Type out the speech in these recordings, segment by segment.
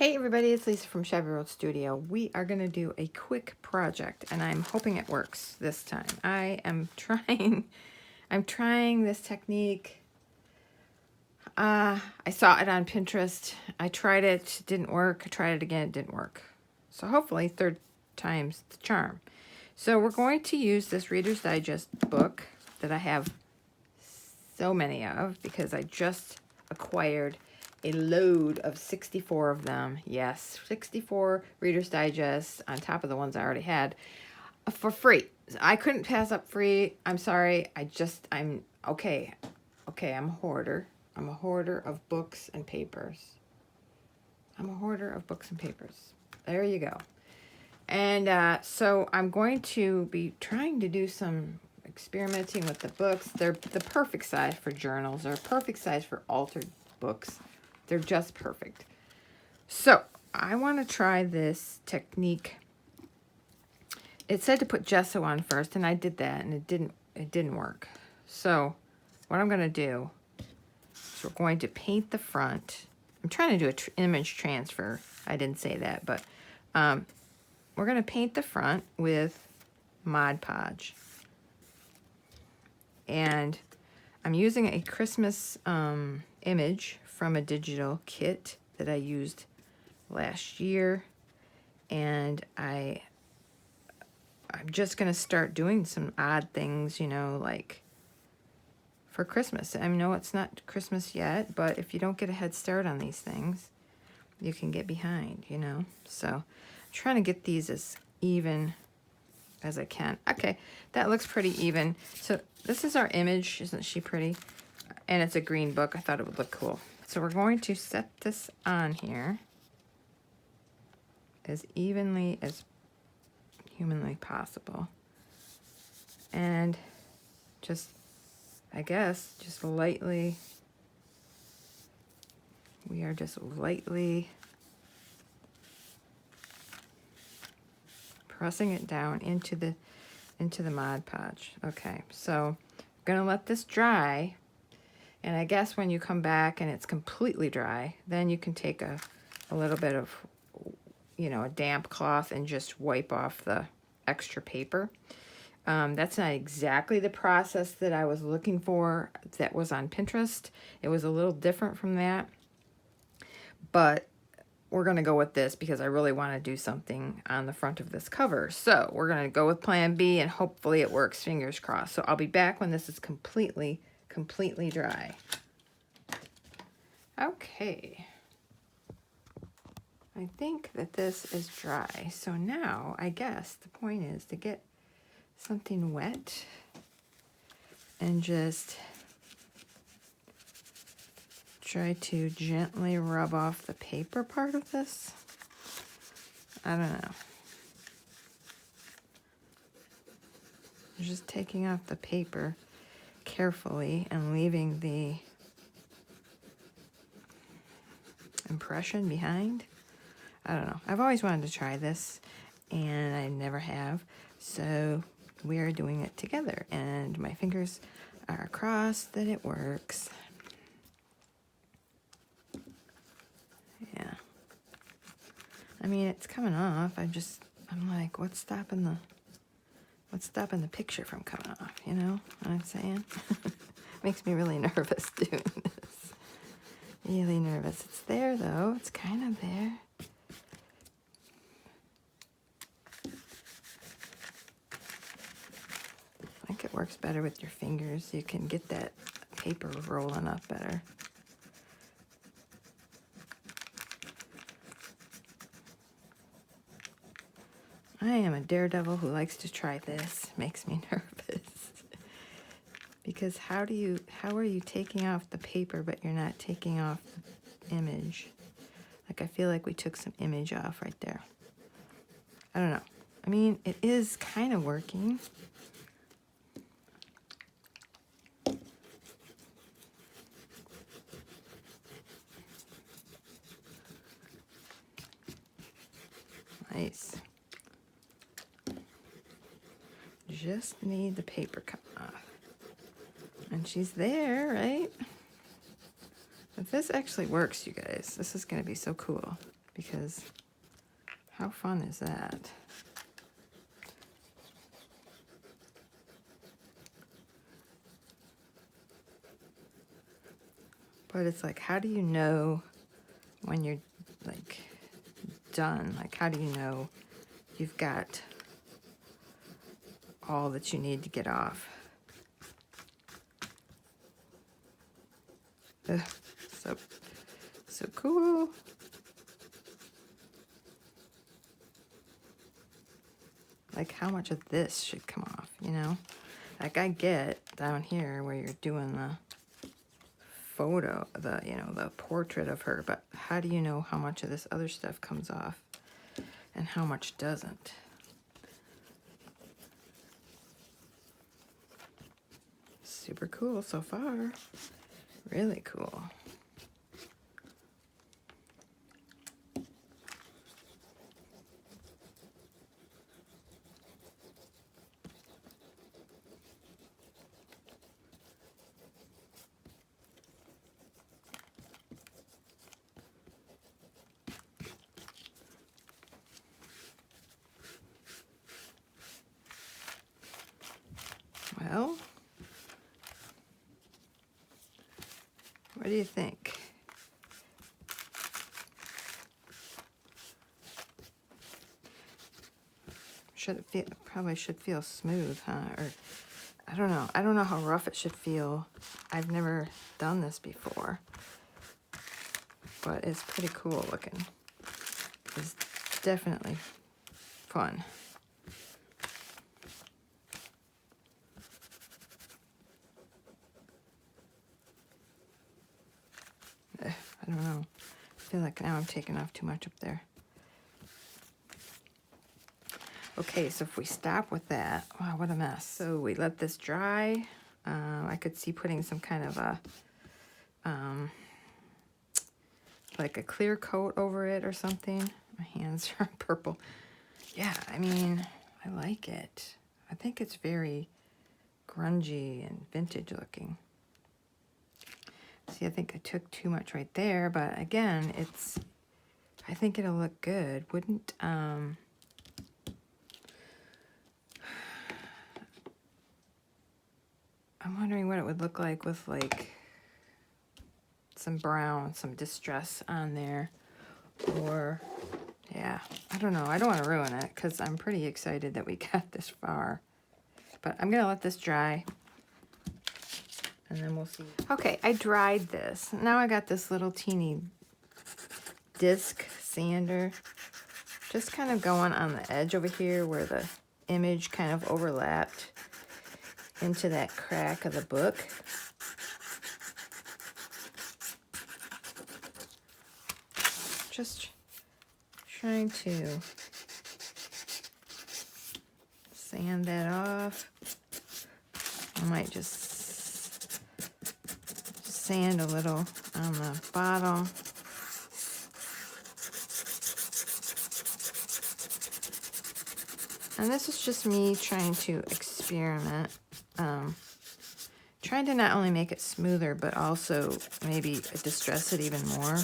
Hey everybody, it's Lisa from Chevy Road Studio. We are going to do a quick project and I'm hoping it works this time. I'm trying this technique. I saw it on Pinterest. I tried it, didn't work. I tried it again, it didn't work. So hopefully third time's the charm. So we're going to use this Reader's Digest book that I have so many of because I just acquired a load of 64 of them. Yes, 64 Reader's Digest on top of the ones I already had for free. I couldn't pass up free. I'm sorry. I'm okay. Okay, I'm a hoarder. I'm a hoarder of books and papers. I'm a hoarder of books and papers. There you go. And so I'm going to be trying to do some experimenting with the books. They're the perfect size for journals. They're perfect size for altered books. They're just perfect. So I want to try this technique. It said to put gesso on first, and I did that, and it didn't work. So what I'm going to do is we're going to paint the front. I'm trying to do an image transfer. I didn't say that, but we're going to paint the front with Mod Podge. And I'm using a Christmas image from a digital kit that I used last year. And I'm just going to start doing some odd things, you know, like for Christmas. I know it's not Christmas yet, but if you don't get a head start on these things, you can get behind, you know. So I'm trying to get these as even as I can. Okay, that looks pretty even. So this is our image. Isn't she pretty? And it's a green book. I thought it would look cool. So we're going to set this on here as evenly as humanly possible. And just, I guess, just lightly, we are just lightly pressing it down into the Mod Podge. Okay, so I'm gonna let this dry, and I guess when you come back and it's completely dry, then you can take a little bit of, you know, a damp cloth and just wipe off the extra paper. That's not exactly the process that I was looking for that was on Pinterest. It was a little different from that, but we're going to go with this because I really want to do something on the front of this cover. So we're going to go with plan B and hopefully it works, fingers crossed. So I'll be back when this is completely dry. Okay. I think that this is dry. So now I guess the point is to get something wet and just try to gently rub off the paper part of this. I don't know. Just taking off the paper carefully and leaving the impression behind. I don't know. I've always wanted to try this and I never have. So we are doing it together and my fingers are crossed that it works. Yeah. I mean, it's coming off. I'm like, what's stopping the picture from coming off? You know what I'm saying? Makes me really nervous doing this. Really nervous. It's there though. It's kind of there. I think it works better with your fingers. You can get that paper rolling up better. I am a daredevil who likes to try this. Makes me nervous. Because how are you taking off the paper but you're not taking off the image? Like I feel like we took some image off right there. I don't know. I mean, it is kind of working. Nice. Just need the paper cut off. And she's there, right? If this actually works, you guys, this is going to be so cool. because how fun is that? But it's like, how do you know when you're like done? Like, how do you know you've got all that you need to get off? Ugh, so cool. Like, how much of this should come off, you know? Like, I get down here where you're doing the photo, the portrait of her, but how do you know how much of this other stuff comes off and how much doesn't? Super cool so far. Really cool. Well, what do you think? Should it feel, probably should feel smooth, huh? Or I don't know. I don't know how rough it should feel. I've never done this before, but it's pretty cool looking. It's definitely fun. I don't know. I feel like now I'm taking off too much up there. Okay, so if we stop with that, wow, what a mess. So we let this dry. I could see putting some kind of a, like a clear coat over it or something. My hands are purple. Yeah, I mean, I like it. I think it's very grungy and vintage looking. See, I think I took too much right there, but again, I think it'll look good. Wouldn't, I'm wondering what it would look like with like some brown, some distress on there, or yeah, I don't know. I don't want to ruin it because I'm pretty excited that we got this far, but I'm gonna let this dry and then we'll see. Okay, I dried this. Now I got this little teeny disc sander, just kind of going on the edge over here where the image kind of overlapped into that crack of the book. Just trying to sand that off. I might just sand a little on the bottom. And this is just me trying to experiment. Trying to not only make it smoother, but also maybe distress it even more.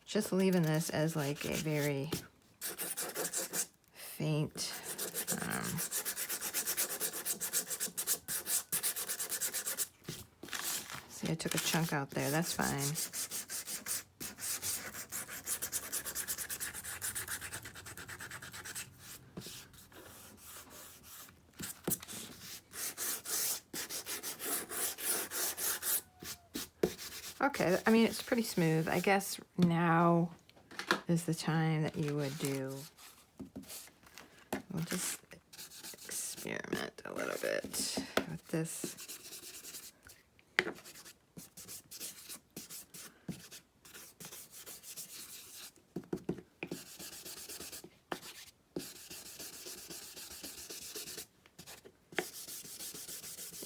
Just leaving this as like a very faint, see, I took a chunk out there, that's fine. Okay, I mean, it's pretty smooth. I guess now is the time that you would do, we'll just experiment a little bit with this.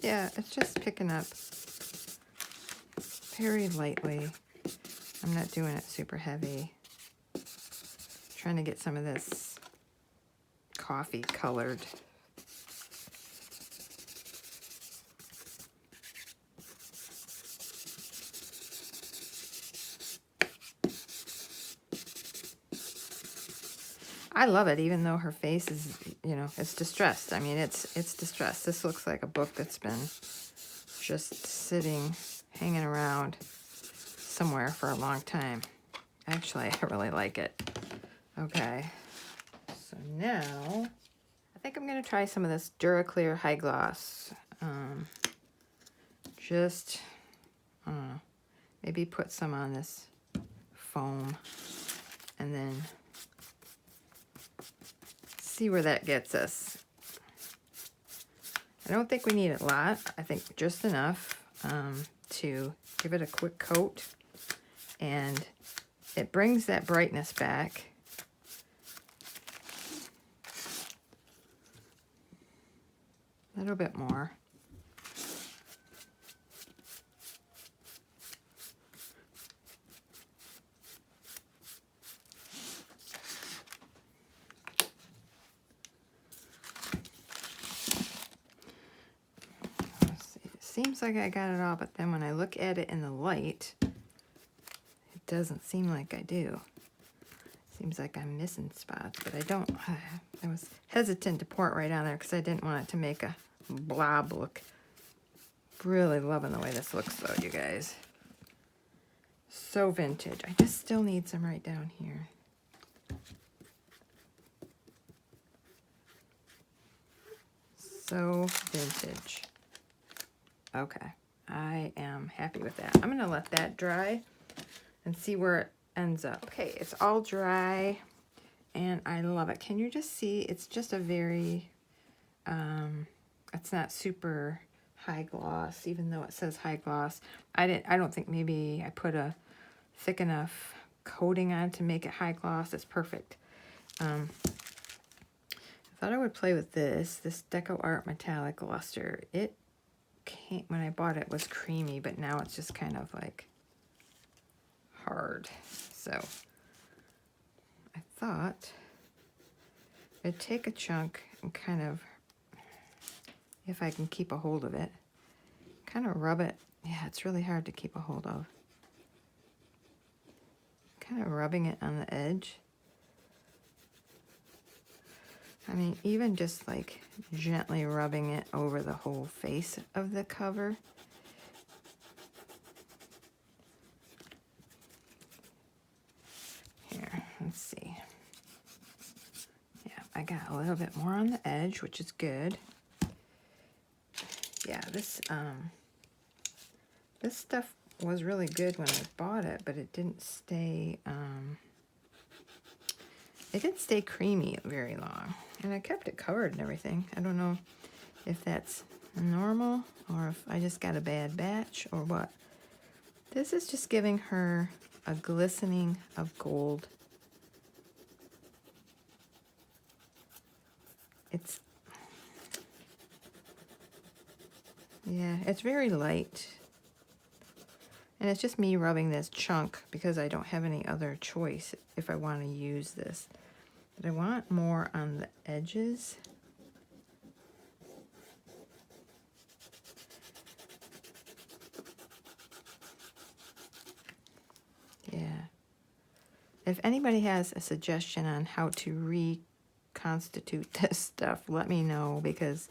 Yeah, it's just picking up very lightly. I'm not doing it super heavy. Trying to get some of this coffee colored. I love it, even though her face is, you know, it's distressed. I mean, it's distressed. This looks like a book that's been just sitting, hanging around somewhere for a long time. Actually, I really like it. Okay, so now I think I'm going to try some of this Duraclear High Gloss. Just, I don't know, maybe put some on this foam and then see where that gets us. I don't think we need a lot. I think just enough to give it a quick coat, and it brings that brightness back. A little bit more. Seems like I got it all, but then when I look at it in the light, it doesn't seem like I do. Seems like I'm missing spots, but I don't. I was hesitant to pour it right on there because I didn't want it to make a blob look. Really loving the way this looks though, you guys. So vintage. I just still need some right down here. So vintage. Okay, I am happy with that. I'm gonna let that dry and see where it ends up. Okay, it's all dry and I love it. Can you just see, it's just a very, it's not super high gloss, even though it says high gloss. I don't think maybe I put a thick enough coating on to make it high gloss. It's perfect. I thought I would play with this Deco Art Metallic Luster. It came, when I bought it, was creamy, but now it's just kind of like hard. So I thought I'd take a chunk and kind of, if I can keep a hold of it, kind of rub it. Yeah, it's really hard to keep a hold of. Kind of rubbing it on the edge. I mean, even just like gently rubbing it over the whole face of the cover. Here, let's see. Yeah, I got a little bit more on the edge, which is good. Yeah, this stuff was really good when I bought it, but it didn't stay creamy very long. And I kept it covered and everything. I don't know if that's normal or if I just got a bad batch or what. This is just giving her a glistening of gold. Yeah, it's very light. And it's just me rubbing this chunk because I don't have any other choice if I want to use this. But I want more on the edges. Yeah. If anybody has a suggestion on how to reconstitute this stuff, let me know, because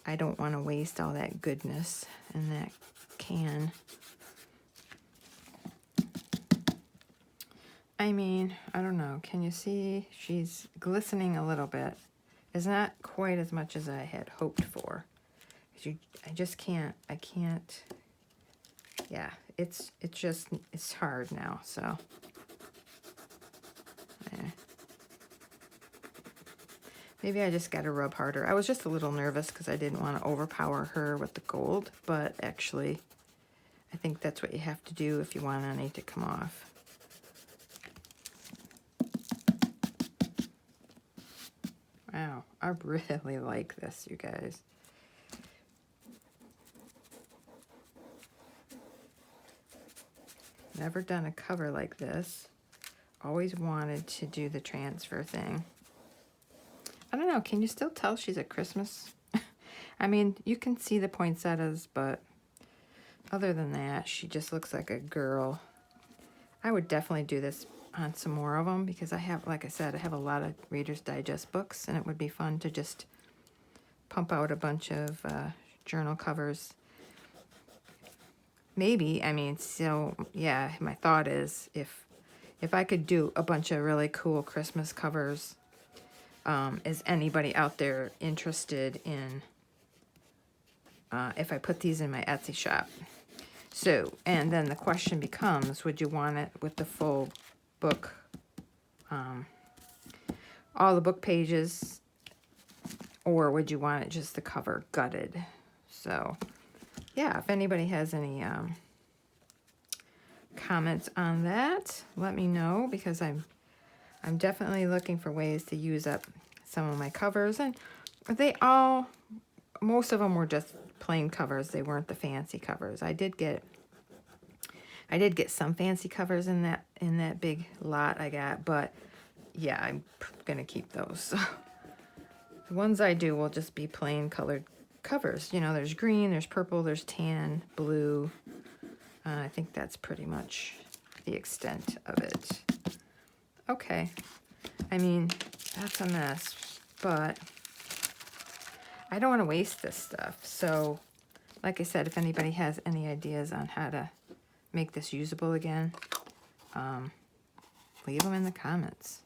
I don't want to waste all that goodness in that can. I mean, I don't know. Can you see? She's glistening a little bit. It's not quite as much as I had hoped for. I just can't. I can't. Yeah, it's hard now. So. Yeah. Maybe I just got to rub harder. I was just a little nervous because I didn't want to overpower her with the gold, but actually, I think that's what you have to do if you want any to come off. Wow, I really like this, you guys. Never done a cover like this. Always wanted to do the transfer thing. I don't know, can you still tell she's at Christmas? I mean, you can see the poinsettias, but other than that, she just looks like a girl. I would definitely do this on some more of them because I have, like I said, I have a lot of Reader's Digest books, and it would be fun to just pump out a bunch of journal covers. Maybe, I mean, so yeah, my thought is if I could do a bunch of really cool Christmas covers, is anybody out there interested in if I put these in my Etsy shop? So, and then the question becomes, would you want it with the full book, all the book pages, or would you want it just the cover gutted? So, yeah, if anybody has any comments on that, let me know, because I'm definitely looking for ways to use up some of my covers. And most of them were just plain covers. They weren't the fancy covers. I did get some fancy covers in that big lot I got, but yeah, I'm gonna keep those. The ones I do will just be plain colored covers. You know, there's green, there's purple, there's tan, blue. I think that's pretty much the extent of it. Okay, I mean, that's a mess, but I don't want to waste this stuff. So, like I said, if anybody has any ideas on how to make this usable again, leave them in the comments.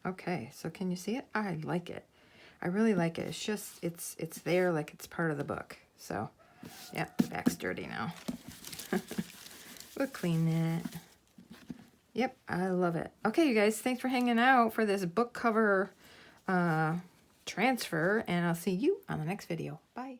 Okay, so can you see it? I like it. I really like it. It's just, it's there like it's part of the book. So, yeah, the back's dirty now. We'll clean that. Yep, I love it. Okay, you guys, thanks for hanging out for this book cover transfer, and I'll see you on the next video. Bye.